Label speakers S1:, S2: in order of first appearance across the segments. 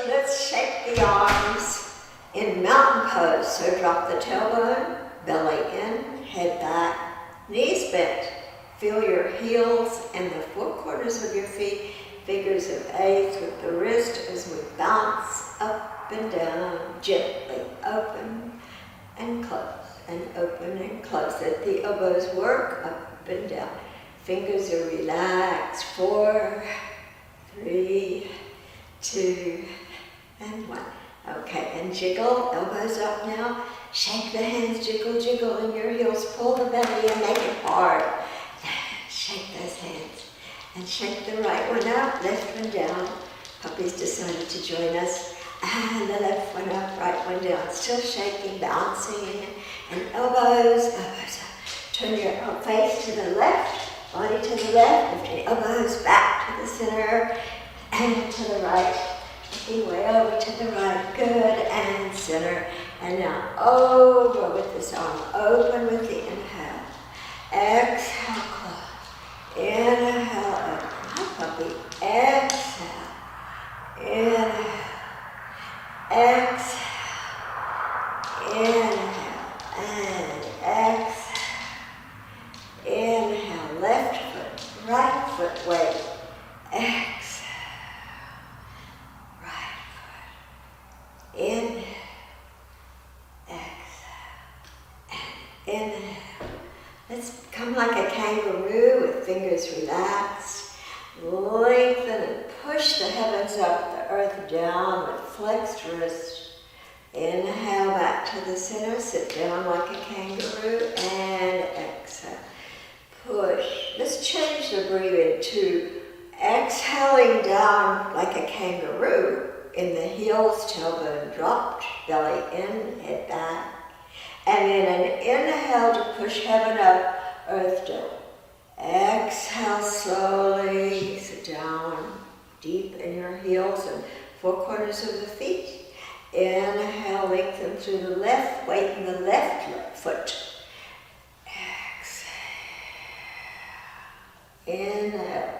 S1: Let's shake the arms in mountain pose. So drop the tailbone, belly in, head back, knees bent. Feel your heels and the four corners of your feet, fingers of eights with the wrist as we bounce up and down, gently open and close, and open and close. Let the elbows work up and down. Fingers are relaxed. 4, 3, 2, and 1. Okay, and jiggle, elbows up now. Shake the hands, jiggle, jiggle in your heels. Pull the belly and make it hard. Shake those hands. And shake the right one up, left one down. Puppy's decided to join us. And the left one up, right one down. Still shaking, bouncing. And elbows, elbows up. Turn your face to the left, body to the left. Lifting elbows back to the center and to the right. Looking way over to the right. Good, and center. And now over with this arm. Open with the inhale. Exhale, close. Inhale, open. Hi, puppy. Exhale. Inhale. Exhale. Inhale. And exhale. Inhale. Left foot, right foot, wait. Exhale. Right foot. Inhale. Inhale. Let's come like a kangaroo with fingers relaxed. Lengthen and push the heavens up, the earth down with flexed wrist. Inhale back to the center. Sit down like a kangaroo and exhale. Push. Let's change the breathing to exhaling down like a kangaroo in the heels, tailbone dropped, belly in, head back. And then an inhale to push heaven up, earth down. Exhale slowly, sit down deep in your heels and four corners of the feet. Inhale, lengthen through the left, weight in the left foot. Exhale. Inhale.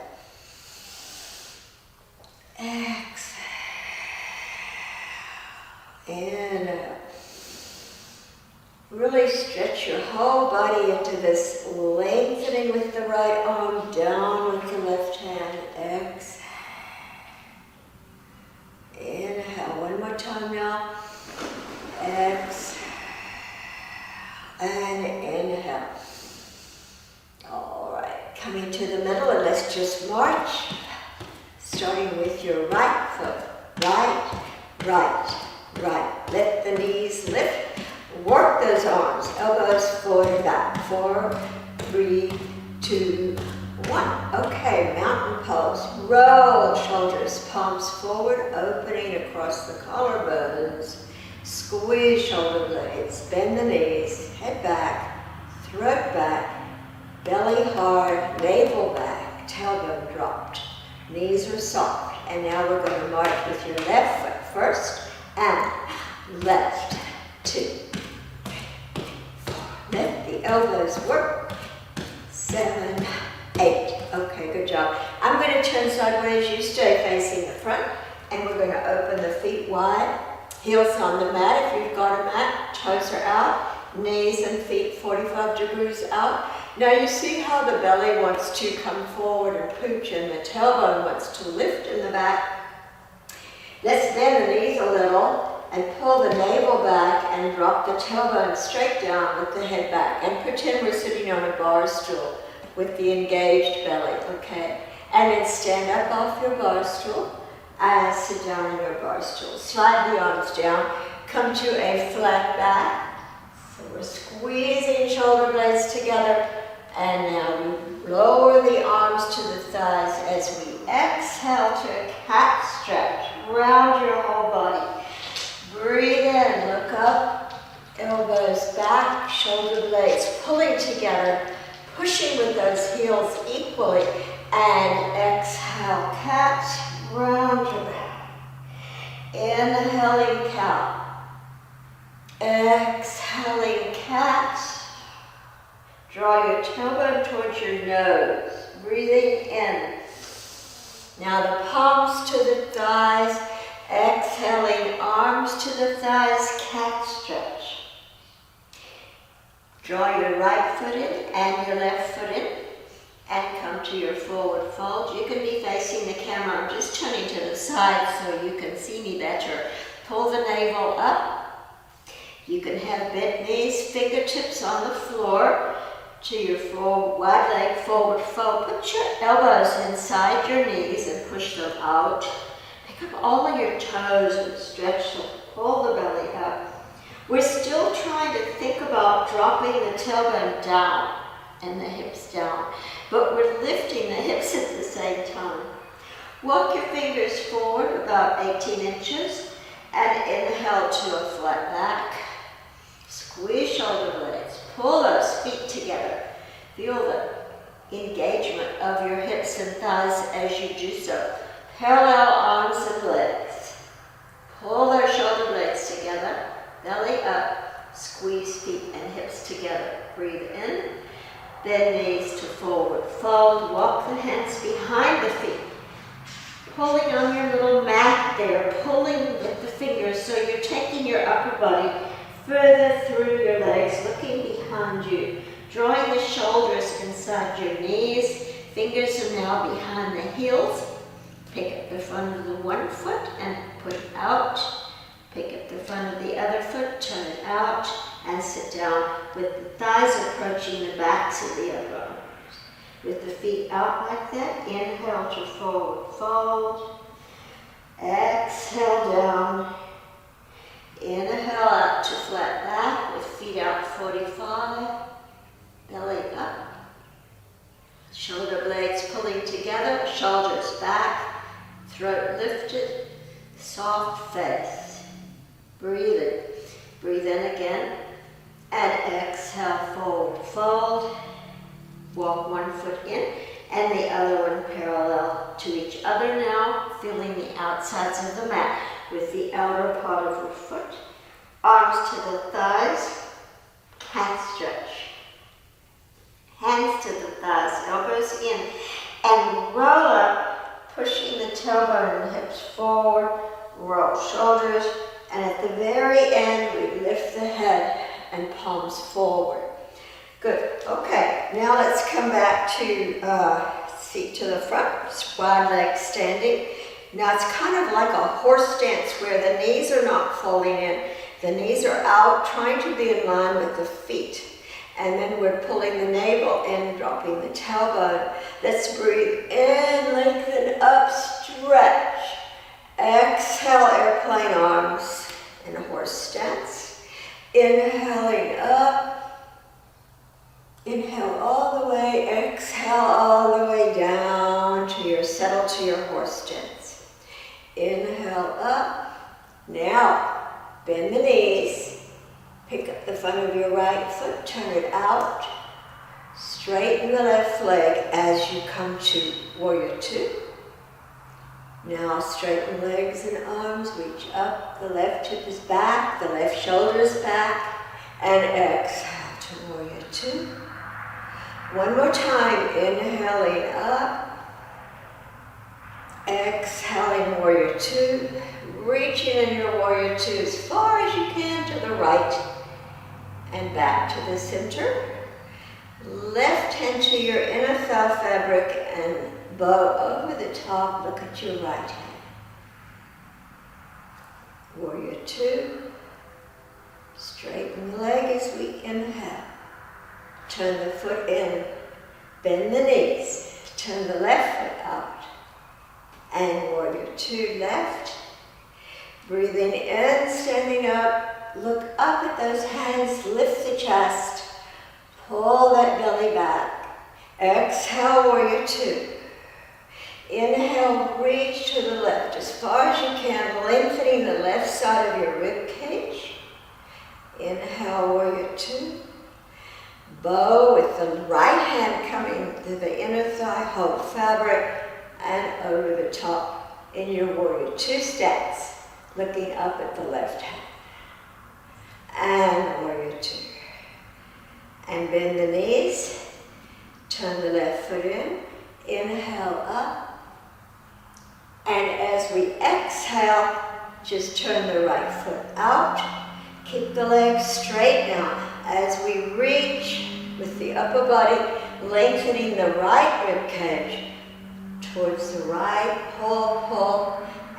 S1: Exhale. Inhale. Really stretch your whole body into this lengthening with the right arm, down with the left hand. Exhale. Inhale. One more time now. Exhale. And inhale. All right. Coming to the middle, and let's just march. Starting with your right foot. Right, right, right. Let the knees lift. Work those arms, elbows forward and back. 4, 3, 2, 1. Okay, mountain pose. Roll shoulders, palms forward, opening across the collarbones. Squeeze shoulder blades, bend the knees, head back, throat back, belly hard, navel back, tailbone dropped. Knees are soft. And now we're going to march with your left foot first, and left, 2. Let the elbows work. 7, 8. Okay, good job. I'm going to turn sideways. You stay facing the front. And we're going to open the feet wide. Heels on the mat if you've got a mat. Toes are out. Knees and feet 45 degrees out. Now you see how the belly wants to come forward and pooch and the tailbone wants to lift in the back. Let's bend the knees a little. And pull the navel back and drop the tailbone straight down with the head back. And pretend we're sitting on a bar stool with the engaged belly, okay? And then stand up off your bar stool and sit down in your bar stool. Slide the arms down, come to a flat back. So we're squeezing shoulder blades together. And now we lower the arms to the thighs as we exhale to a cat stretch. Round your whole body. Breathe in, look up, elbows back, shoulder blades pulling together, pushing with those heels equally, and exhale, cat, round your back. Inhaling cow, exhaling cat. Draw your tailbone towards your nose, breathing in. Now the palms to the thighs, exhale. to the thighs, cat stretch. Draw your right foot in and your left foot in and come to your forward fold. You can be facing the camera. I'm just turning to the side so you can see me better. Pull the navel up. You can have bent knees, fingertips on the floor to your wide leg forward fold. Put your elbows inside your knees and push them out. Pick up all of your toes and stretch them. Pull the belly up. We're still trying to think about dropping the tailbone down and the hips down, but we're lifting the hips at the same time. Walk your fingers forward about 18 inches and inhale to a flat back. Squeeze shoulder blades. Pull those feet together. Feel the engagement of your hips and thighs as you do so. Parallel arms and legs. Pull those shoulder blades together. Belly up, squeeze feet and hips together. Breathe in, bend knees to forward fold. Walk the hands behind the feet. Pulling on your little mat there, pulling with the fingers so you're taking your upper body further through your legs, looking behind you. Drawing the shoulders inside your knees. Fingers are now behind the heels. Pick up the front of the one foot and put it out. Pick up the front of the other foot, turn it out, and sit down with the thighs approaching the backs of the other arms. With the feet out like that, inhale to forward fold. Exhale down. Inhale out to flat back with feet out 45. Belly up. Shoulder blades pulling together, shoulders back, throat lifted, soft face. Breathe in. Breathe in again. And exhale, forward fold. Walk one foot in and the other one parallel to each other now, feeling the outsides of the mat with the outer part of your foot. Arms to the thighs, cat stretch. Hands to the thighs, elbows in, and roll up, pushing the tailbone and hips forward, roll shoulders, and at the very end, we lift the head and palms forward. Good. Okay, now let's come back to feet to the front, wide legs standing. Now it's kind of like a horse stance where the knees are not folding in. The knees are out, trying to be in line with the feet. And then we're pulling the navel in, dropping the tailbone. Let's breathe in, lengthen up, stretch. Exhale, airplane arms in a horse stance. Inhaling up. Inhale all the way, exhale all the way down to your settle to your horse stance. Inhale up. Now, bend the knees. Pick up the front of your right foot, turn it out. Straighten the left leg as you come to warrior two. Now straighten legs and arms, reach up. The left hip is back, the left shoulder is back. And exhale to warrior two. One more time, inhaling up. Exhaling warrior two. Reaching in your warrior two as far as you can to the right. And back to the center. Left hand to your inner thigh fabric and bow over the top. Look at your right hand. Warrior two. Straighten the leg as we inhale. Turn the foot in. Bend the knees. Turn the left foot out. And warrior two left. Breathing in, standing up. Look up at those hands. Lift the chest. Pull that belly back. Exhale, warrior two. Inhale, reach to the left as far as you can, lengthening the left side of your rib cage. Inhale, warrior two. Bow with the right hand coming to the inner thigh, hold fabric, and over the top in your warrior two stance, looking up at the left hand. And warrior two. And bend the knees, turn the left foot in, inhale up. And as we exhale, just turn the right foot out. Keep the legs straight now as we reach with the upper body, lengthening the right rib cage towards the right, pull.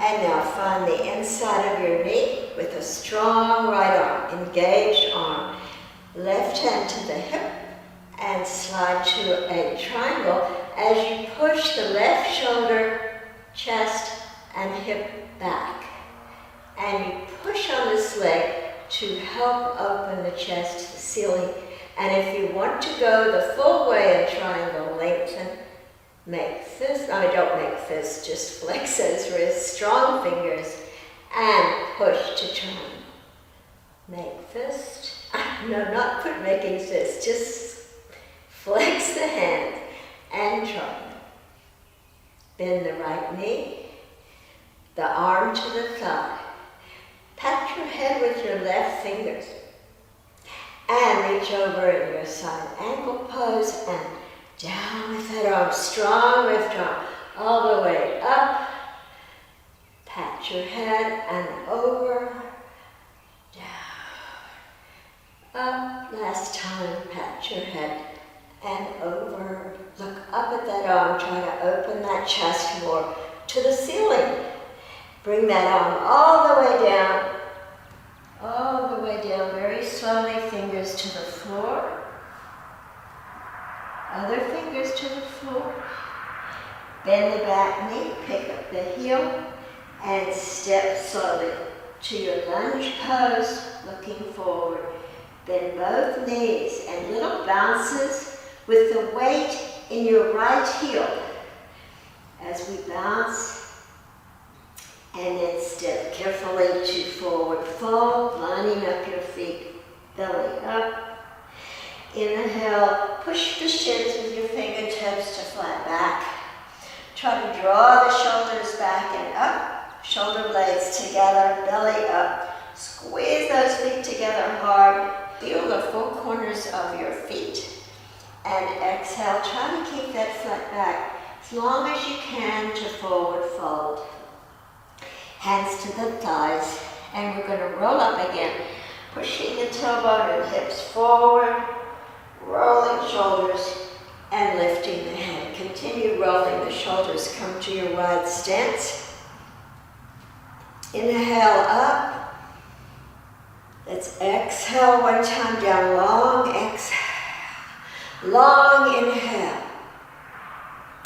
S1: And now find the inside of your knee with a strong right arm, engaged arm. Left hand to the hip and slide to a triangle as you push the left shoulder, chest, and hip back. And you push on this leg to help open the chest to the ceiling. And if you want to go the full way in triangle, lengthen. Make fists, don't make fists, just flex those wrists, strong fingers, and push to turn. Make fist, no, not quit making fists, just flex the hand and try. Bend the right knee, the arm to the thigh. Pat your head with your left fingers, and reach over in your side ankle pose and down with that arm, strong lift arm, all the way up. Pat your head and over, down, up. Last time, pat your head and over. Look up at that arm, try to open that chest more to the ceiling. Bring that arm all the way down, very slowly, fingers to the floor. Other fingers to the floor. Bend the back knee, pick up the heel, and step slowly to your lunge pose, looking forward. Bend both knees and little bounces with the weight in your right heel. As we bounce, and then step carefully to forward fold, lining up your feet, belly up. Inhale, push the shins with your fingertips to flat back. Try to draw the shoulders back and up, shoulder blades together, belly up. Squeeze those feet together hard. Feel the four corners of your feet. And exhale, try to keep that flat back as long as you can to forward fold. Hands to the thighs, and we're going to roll up again, pushing the tailbone and hips forward. Rolling shoulders and lifting the head. Continue rolling the shoulders. Come to your wide stance. Inhale up. Let's exhale one time down. Long exhale. Long inhale.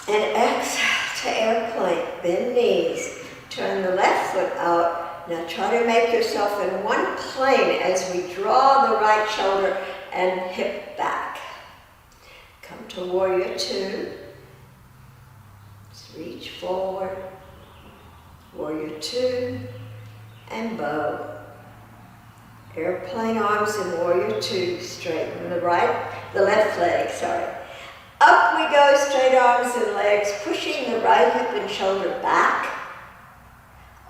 S1: And exhale to airplane. Bend knees. Turn the left foot out. Now try to make yourself in one plane as we draw the right shoulder and hip back. Come to warrior two. Just reach forward. Warrior two. And bow. Airplane arms in warrior two. Straighten the left leg, Up we go, straight arms and legs, pushing the right hip and shoulder back.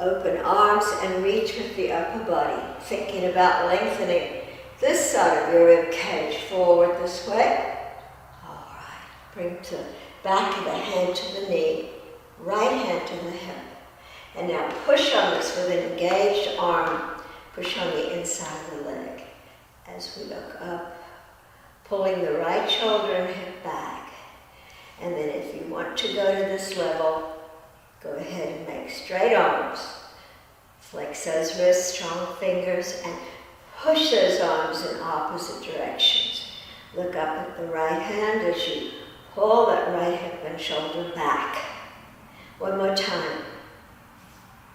S1: Open arms and reach with the upper body, thinking about lengthening this side of your rib cage forward this way. All right, bring the back of the hand to the knee, right hand to the hip. And now push on this with an engaged arm. Push on the inside of the leg as we look up, pulling the right shoulder and hip back. And then if you want to go to this level, go ahead and make straight arms. Flex those wrists, strong fingers, and push those arms in opposite directions. Look up at the right hand as you pull that right hip and shoulder back. One more time.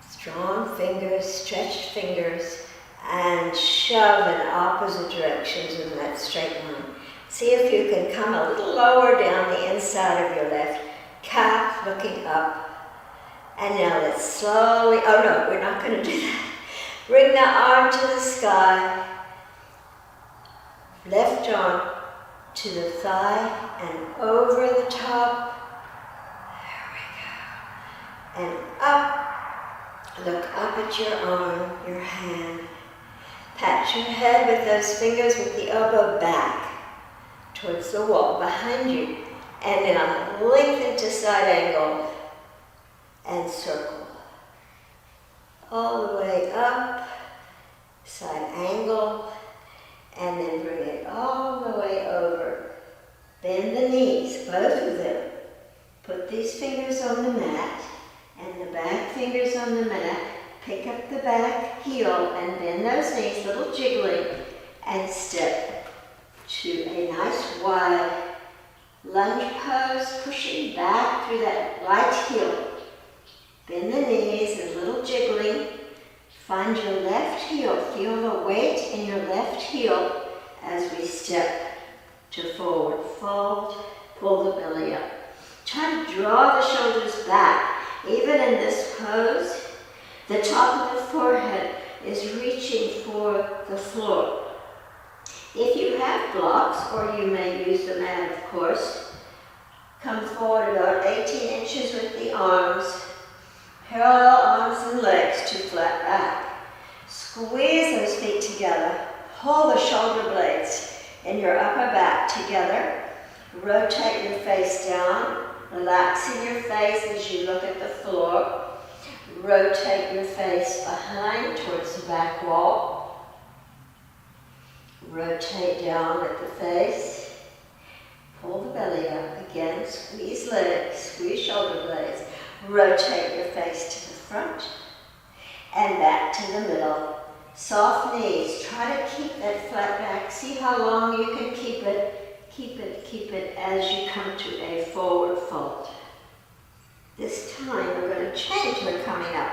S1: Strong fingers, stretched fingers, and shove in opposite directions in that straight line. See if you can come a little lower down the inside of your left calf, looking up. And now let's slowly, oh no, we're not going to do that. Bring the arm to the sky. Left arm to the thigh and over the top. There we go. And up. Look up at your arm, your hand. Pat your head with those fingers with the elbow back towards the wall behind you. And now lengthen to side angle and circle. all the way up, side angle, and then bring it all the way over. Bend the knees, both of them. Put these fingers on the mat, and the back fingers on the mat. Pick up the back heel and bend those knees, little jiggling, and step to a nice wide lunge pose, pushing back through that right heel. Bend the knees and little jiggling. Find your left heel. Feel the weight in your left heel as we step to forward fold. Pull the belly up. Try to draw the shoulders back. Even in this pose, the top of the forehead is reaching for the floor. If you have blocks, or you may use the mat, of course, come forward about 18 inches with the arms. Parallel arms and legs to flat back. Squeeze those feet together. Pull the shoulder blades in your upper back together. Rotate your face down. Relaxing your face as you look at the floor. Rotate your face behind towards the back wall. Rotate down at the face. Pull the belly up again. Squeeze legs. Squeeze shoulder blades. Rotate your face to the front and back to the middle. Soft knees. Try to keep that flat back. See how long you can keep it. Keep it as you come to a forward fold. This time we're going to change. We're coming up.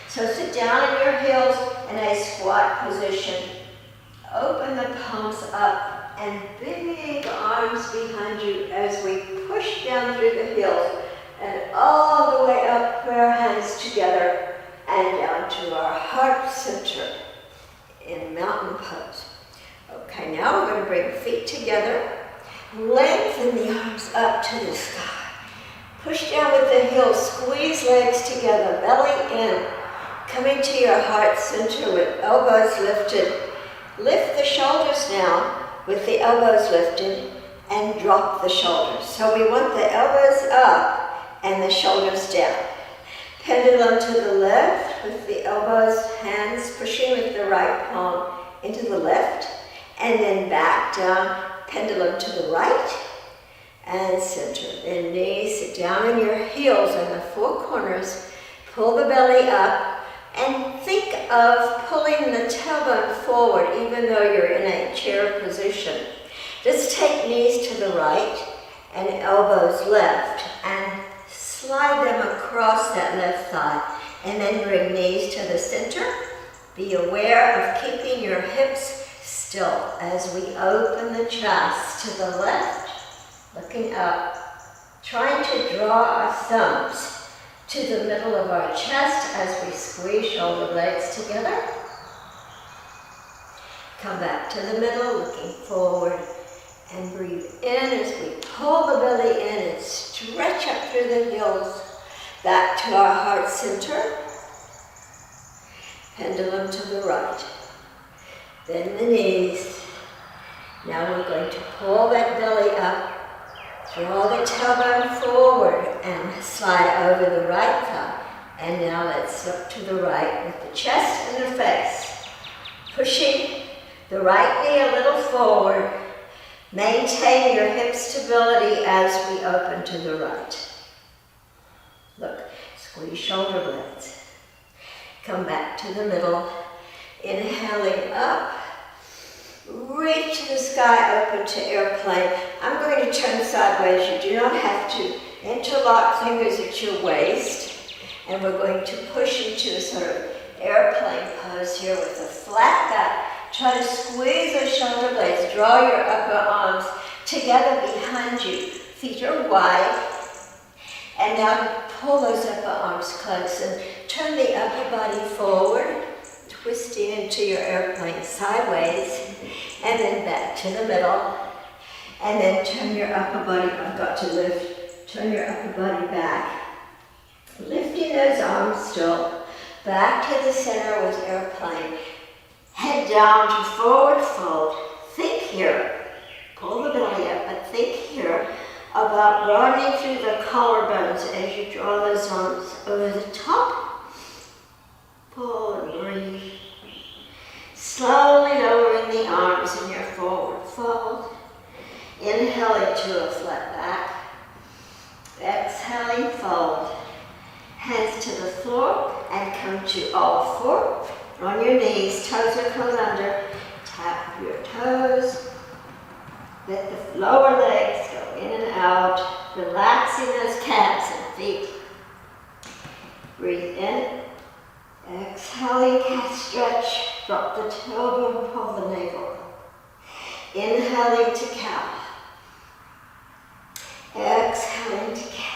S1: So sit down on your heels in a squat position. Open the palms up and big arms behind you as we push down through the heels and all the way up, put our hands together and down to our heart center in mountain pose. Okay, now we're going to bring feet together. Lengthen the arms up to the sky. Push down with the heels, squeeze legs together, belly in. Coming to your heart center with elbows lifted. Lift the shoulders now with the elbows lifted and drop the shoulders. So we want the elbows up and the shoulders down. Pendulum to the left with the elbows, hands pushing with the right palm into the left, and then back down, pendulum to the right and center. Then knees, sit down on your heels in the four corners, pull the belly up, and think of pulling the tailbone forward even though you're in a chair position. Just take knees to the right and elbows left and slide them across that left thigh, and then bring knees to the center. Be aware of keeping your hips still as we open the chest to the left, looking up, trying to draw our thumbs to the middle of our chest as we squeeze shoulder blades together. Come back to the middle, looking forward, and breathe in as we pull the belly in and stretch up through the heels, back to our heart center. Pendulum to the right. Bend the knees. Now we're going to pull that belly up, draw the tailbone forward and slide over the right thigh. And now let's look to the right with the chest and the face. Pushing the right knee a little forward. Maintain your hip stability as we open to the right. Look, squeeze shoulder blades. Come back to the middle. Inhaling up. Reach the sky, open to airplane. I'm going to turn sideways. You do not have to interlock fingers at your waist. And we're going to push into a sort of airplane pose here with a flat back. Try to squeeze those shoulder blades. Draw your upper arms together behind you. Feet are wide. And now pull those upper arms close and turn the upper body forward, twisting into your airplane sideways, and then back to the middle. And then turn your upper body, I've got to lift, turn your upper body back. Lifting those arms still, back to the center with airplane. Head down to forward fold. Think here. Pull the belly up, but think here about running through the collarbones as you draw those arms over the top. to a flat back. Exhaling, fold. Hands to the floor and come to all four. On your knees, toes are curled under. Tap your toes. Let the lower legs go in and out, relaxing those calves and feet. Breathe in. Exhaling, cat stretch. Drop the tailbone, pull the navel. Inhaling to cow. Exhaling to cat.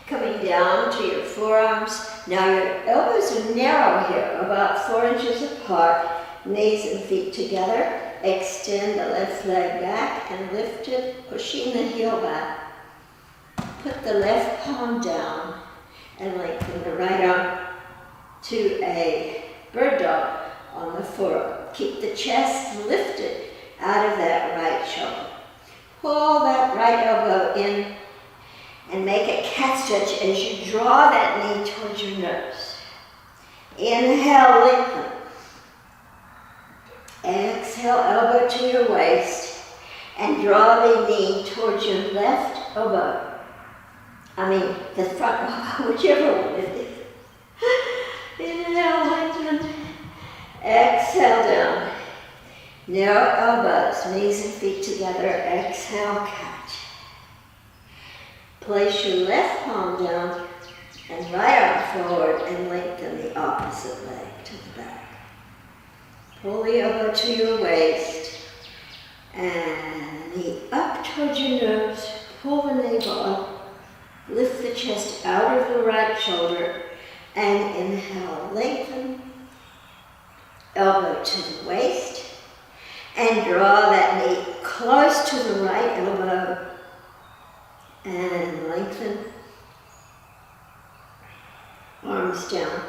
S1: Coming down to your forearms. Now your elbows are narrow here, about 4 inches apart. Knees and feet together. Extend the left leg back and lift it, pushing the heel back. Put the left palm down and lengthen the right arm to a bird dog on the forearm. Keep the chest lifted out of that right shoulder. Pull that right elbow in and make a cat stretch as you draw that knee towards your nose. Inhale, lengthen. Exhale, elbow to your waist and draw the knee towards your left elbow. The front elbow, whichever one it is. Inhale, lengthen. Exhale, down. Narrow elbows, knees and feet together. Exhale, cat. Place your left palm down and right arm forward and lengthen the opposite leg to the back. Pull the elbow to your waist and knee up towards your nose. Pull the navel up. Lift the chest out of the right shoulder and inhale, lengthen. Elbow to the waist and draw that knee close to the right elbow and lengthen. Arms down.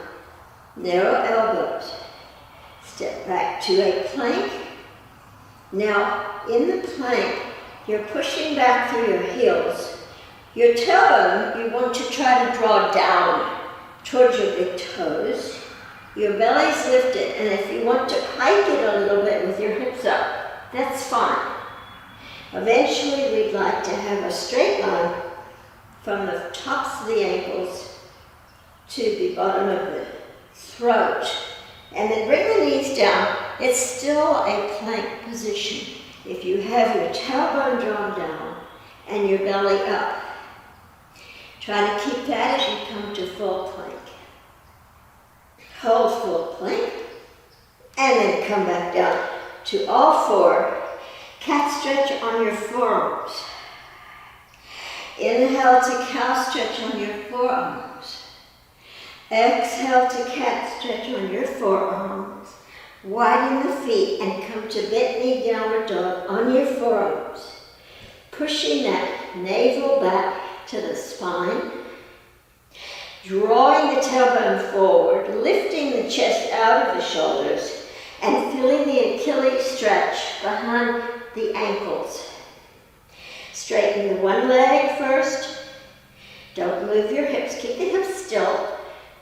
S1: Narrow elbows. Step back to a plank. Now, in the plank, you're pushing back through your heels. Your tailbone, you want to try to draw down towards your big toes. Your belly's lifted, and if you want to hike it a little bit with your hips up, that's fine. Eventually, we'd like to have a straight line from the tops of the ankles to the bottom of the throat. And then bring the knees down. It's still a plank position. If you have your tailbone drawn down and your belly up, try to keep that as you come to full plank. Hold full plank, and then come back down to all four. Cat stretch on your forearms. Inhale to cow stretch on your forearms. Exhale to cat stretch on your forearms. Widen the feet and come to bent knee downward dog on your forearms. Pushing that navel back to the spine. Drawing the tailbone forward, lifting the chest out of the shoulders, and feeling the Achilles stretch behind the ankles. Straighten the one leg first. Don't move your hips. Keep the hips still.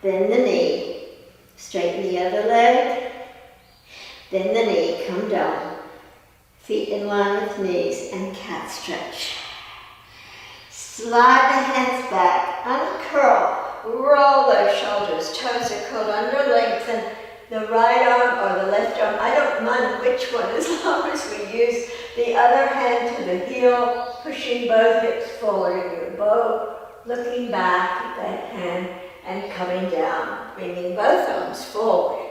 S1: Bend the knee. Straighten the other leg. Bend the knee. Come down. Feet in line with knees and cat stretch. Slide the hands back. Uncurl. Roll those shoulders. Toes are curled under. Lengthen the right arm or the left arm. I don't mind which one as long as we use the other hand to the heel, pushing both hips forward in your bow, looking back at that hand and coming down, bringing both arms forward.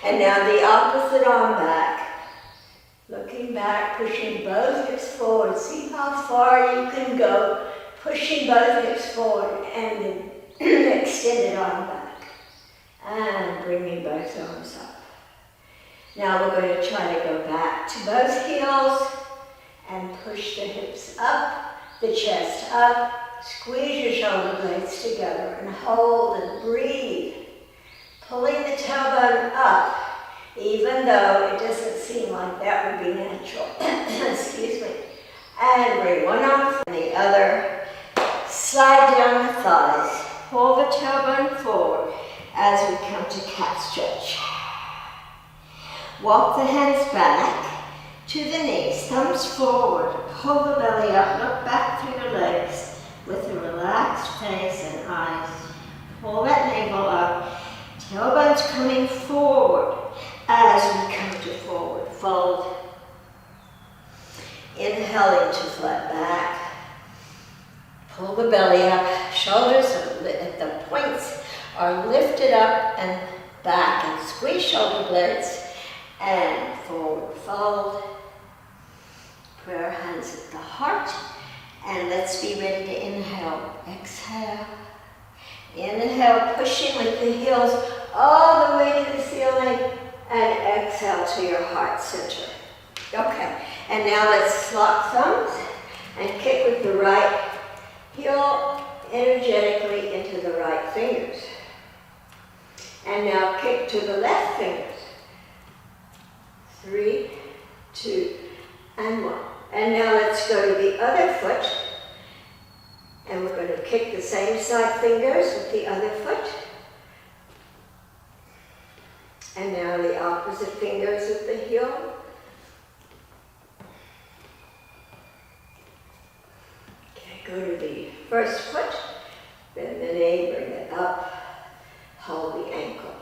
S1: And now the opposite arm back, looking back, pushing both hips forward. See how far you can go, pushing both hips forward and then extended arm back and bringing both arms up. Now we're going to try to go back to both heels and push the hips up, the chest up, squeeze your shoulder blades together and hold and breathe. Pulling the tailbone up, even though it doesn't seem like that would be natural. Excuse me. And bring one arm from the other. Slide down the thighs. Pull the tailbone forward as we come to cat stretch. Walk the hands back. to the knees, thumbs forward, pull the belly up, look back through your legs with a relaxed face and eyes. Pull that navel up, tailbone's coming forward as we come to forward fold. Inhaling to flat back. Pull the belly up, shoulders at the points are lifted up and back, and squeeze shoulder blades and forward fold. Prayer hands at the heart, and let's be ready to inhale. Exhale. Inhale, pushing with the heels all the way to the ceiling, and exhale to your heart center. Okay, and now let's lock thumbs and kick with the right heel energetically into the right fingers. And now kick to the left fingers. 3, 2, and 1. And now let's go to the other foot. And we're going to kick the same side fingers with the other foot. And now the opposite fingers with the heel. Okay, go to the first foot. Bend the knee, bring it up. Hold the ankle.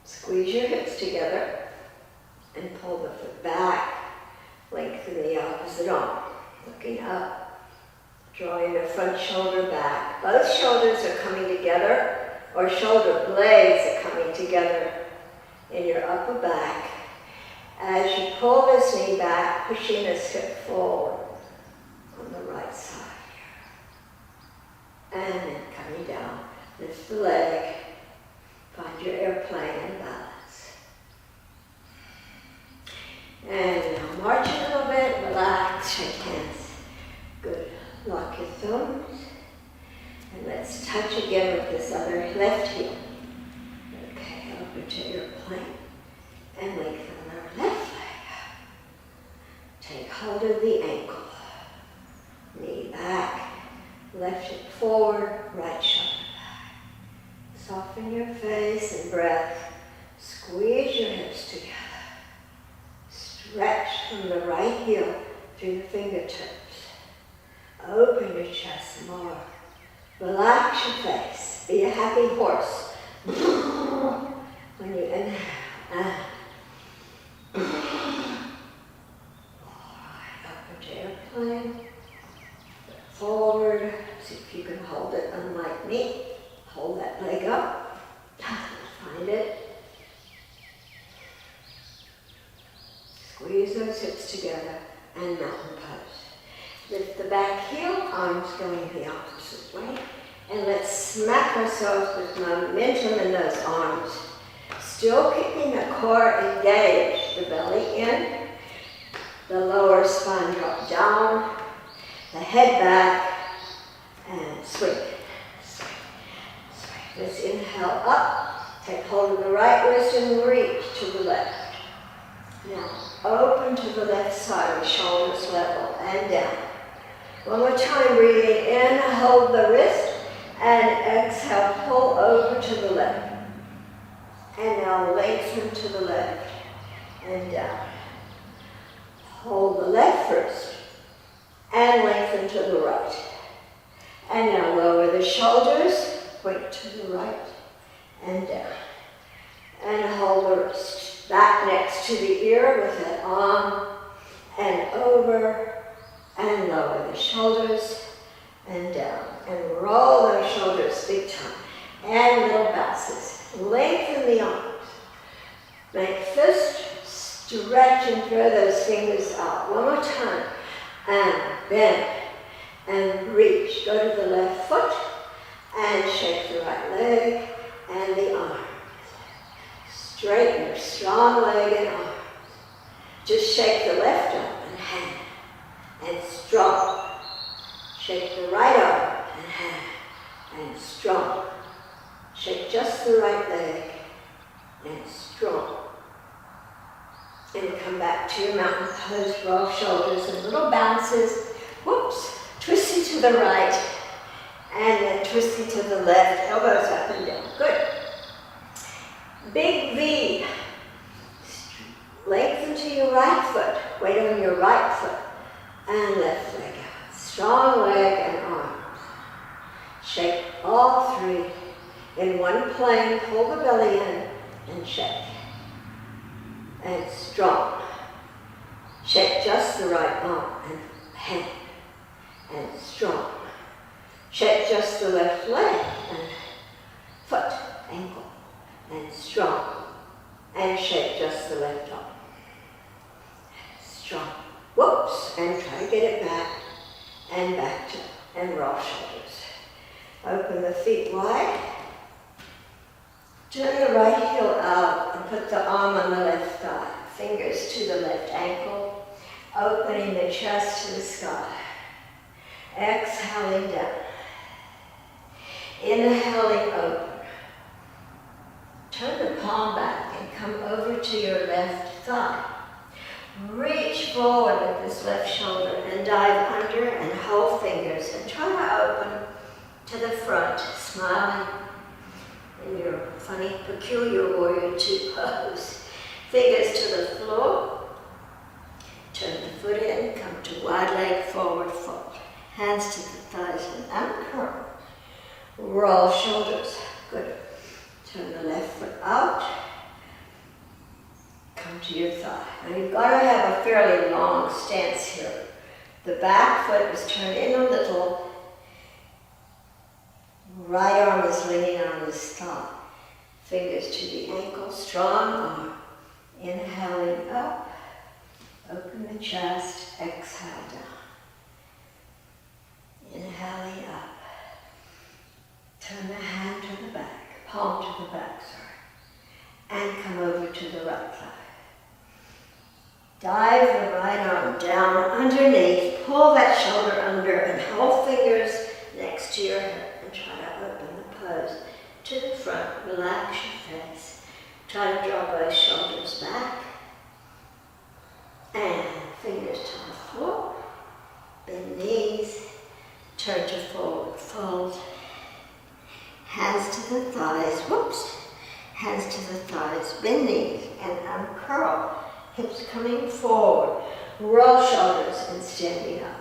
S1: Squeeze your hips together and pull the foot back. Lengthen the opposite arm. Looking up. Drawing the front shoulder back. Both shoulders are coming together, or shoulder blades are coming together in your upper back. As you pull this knee back, pushing this hip forward on the right side here. And then coming down. Lift the leg, find your airplane and balance. And now march a little bit, relax, shake hands. Good. Lock your thumbs. And let's touch again with this other left heel. Okay, over to airplane. And lengthen our left leg. Take hold of the ankle. Knee back. Left hip forward, right shoulder. Soften your face and breath. Squeeze your hips together. Stretch from the right heel through the fingertips. Open your chest more. Relax your face. Be a happy horse. When you inhale. Alright, up into airplane. Forward. See if you can hold it unlike me. Hold that leg up. Find it. Squeeze those hips together and mountain pose. Lift the back heel, arms going the opposite way. And let's smack ourselves with momentum in those arms. Still keeping the core engaged. The belly in. The lower spine drop down. The head back. And swing. Let's inhale up, take hold of the right wrist and reach to the left. Now, open to the left side with shoulders level and down. One more time, breathing in, hold the wrist, and exhale, pull over to the left. And now lengthen to the left and down. Hold the left first, and lengthen to the right. And now lower the shoulders, point to the right and down. And hold the wrist back next to the ear with that arm and over and lower the shoulders and down. And roll those shoulders big time. And little bounces. Lengthen the arms. Make fist, stretch and throw those fingers out. One more time. And bend and reach. Go to the left foot. And shake the right leg and the arm. Straighten your strong leg and arm. Just shake the left arm and hand. And strong. Shake the right arm and hand. And strong. Shake just the right leg and strong. And come back to your mountain pose, roll shoulders and little bounces. Whoops. Twisting to the right. And then twisting to the left, elbows up and down. Good. Big V. Lengthen to your right foot. your right foot and left leg out. Strong leg and arms. Shake all three in one plane. Pull the belly in and shake. And strong. Shake just the right arm and hand. And strong. Shake just the left leg and foot, ankle, and strong. And shake just the left arm. Strong. Whoops, and try to get it back and back to, and roll shoulders. Open the feet wide. Turn the right heel out and put the arm on the left thigh. Fingers to the left ankle. Opening the chest to the sky. Exhaling down. Inhaling open. Turn the palm back and come over to your left thigh. Reach forward with this left shoulder and dive under and hold fingers and try to open to the front, smiling in your funny, peculiar warrior two pose. Fingers to the floor. Turn the foot in, come to wide leg forward fold. Hands to the thighs and uncurl. Roll shoulders. Good. Turn the left foot out. Come to your thigh. Now you've got to have a fairly long stance here. The back foot is turned in a little. Right arm is leaning on his thigh. Fingers to the ankle, strong arm. Inhaling up. Open the chest, exhale down. Inhaling up. Turn the hand to the back, palm to the back, and come over to the right thigh. Dive the right arm down underneath, pull that shoulder under and hold fingers next to your hip and try to open the pose to the front. Relax your face. Try to draw both shoulders back. And fingers to the floor. Bend knees. Turn to forward fold. Hands to the thighs. Whoops. Hands to the thighs. Bend knees and uncurl. Hips coming forward. Roll shoulders and standing up.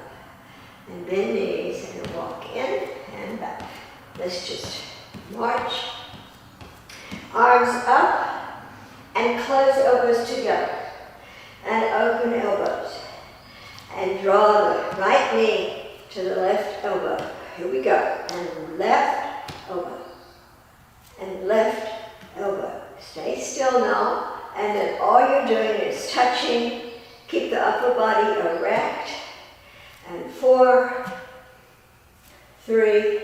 S1: And bend knees and walk in and back. Let's just march. Arms up and close elbows together. And open elbows. And draw the right knee to the left elbow. Here we go. And left elbow. And left elbow. Stay still now. And then all you're doing is touching. Keep the upper body erect. And 4, 3,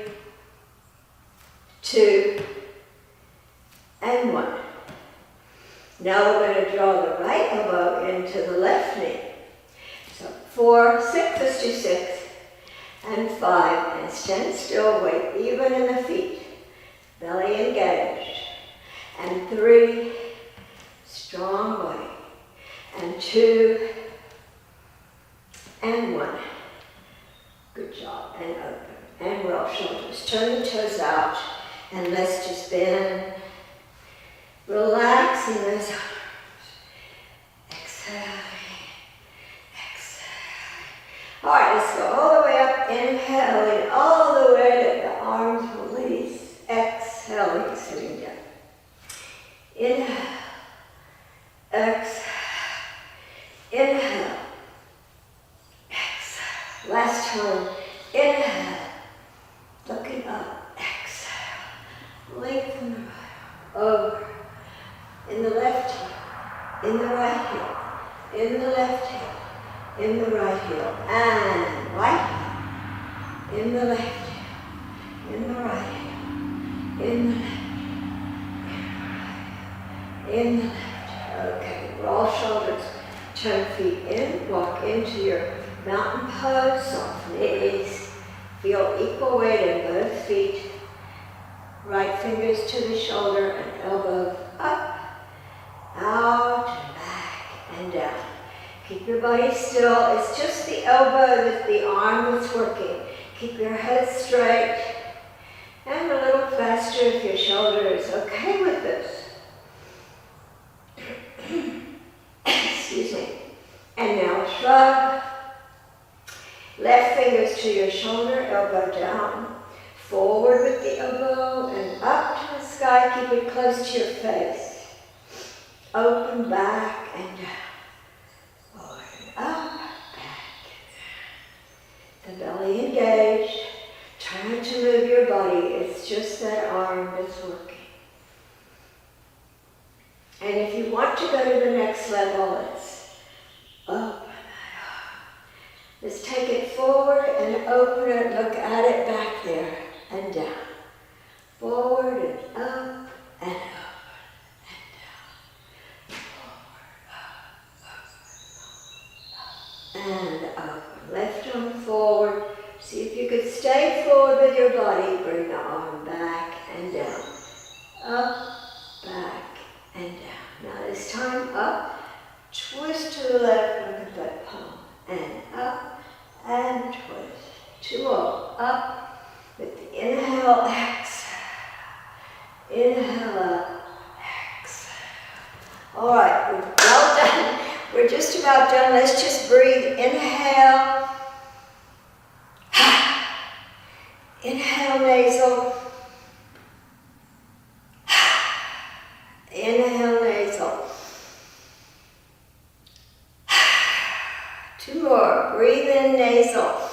S1: 2, and 1. Now we're going to draw the right elbow into the left knee. So 4, 6, let's do 6, and 5, and stand still, weight even in the feet. Belly engaged. And 3, strong body. And 2, and 1. Good job, and open. And roll shoulders. Turn the toes out, and let's just bend. Relaxing those arms. Exhaling. Exhaling. All right, let's go all the way up. Inhaling all the way to the arms release. Exhaling, sitting down. Inhale. Exhale. Inhale. Exhale. Last time. Inhale. Looking up. Exhale. Lengthen the right arm. Over. In the left heel, in the right heel, in the left heel, in the right heel, and right heel, in the left heel, in the right heel, in the left heel, in the left heel. Okay, roll shoulders, turn feet in, walk into your mountain pose, soft knees, feel equal weight in both feet, right fingers to the shoulder and elbows up. Out and back and down. Keep your body still. It's just the elbow, that the arm that's working. Keep your head straight and a little faster if your shoulder is okay with this. Excuse me. And And now shrug. Left fingers to your shoulder, elbow down. Forward with the elbow and up to the sky. Keep it close to your face. Open back and down. Forward and up, back. The belly engaged. Trying to move your body. It's just that arm that's working. And if you want to go to the next level, let's open that arm. Let's take it forward and open it. Look at it back there and down. Forward and up and up and down. Forward, up, and up. Left arm forward. See if you could stay forward with your body. Bring the arm back and down. Up, back, and down. Now this time up. Twist to the left. Look at that palm. And up and twist. Two more. Up with the inhale, exhale. Inhale up, exhale. All right, we're well done. We're just about done. Let's just breathe. Inhale. Inhale nasal. Inhale nasal. Two more. Breathe in nasal.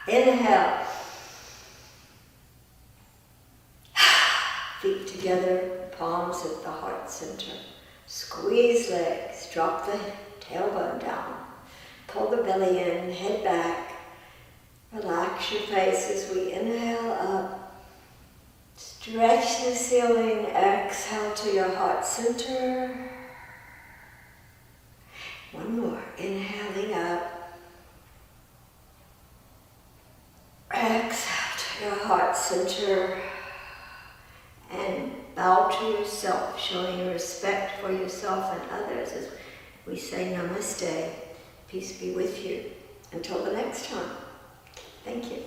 S1: Inhale. Feet together, palms at the heart center. Squeeze legs. Drop the tailbone down. Pull the belly in, head back. Relax your face as we inhale up. Stretch the ceiling. Exhale to your heart center. One more. Inhaling up. Exhale to your heart center. And bow to yourself, showing respect for yourself and others as we say namaste. Peace be with you. Until the next time. Thank you.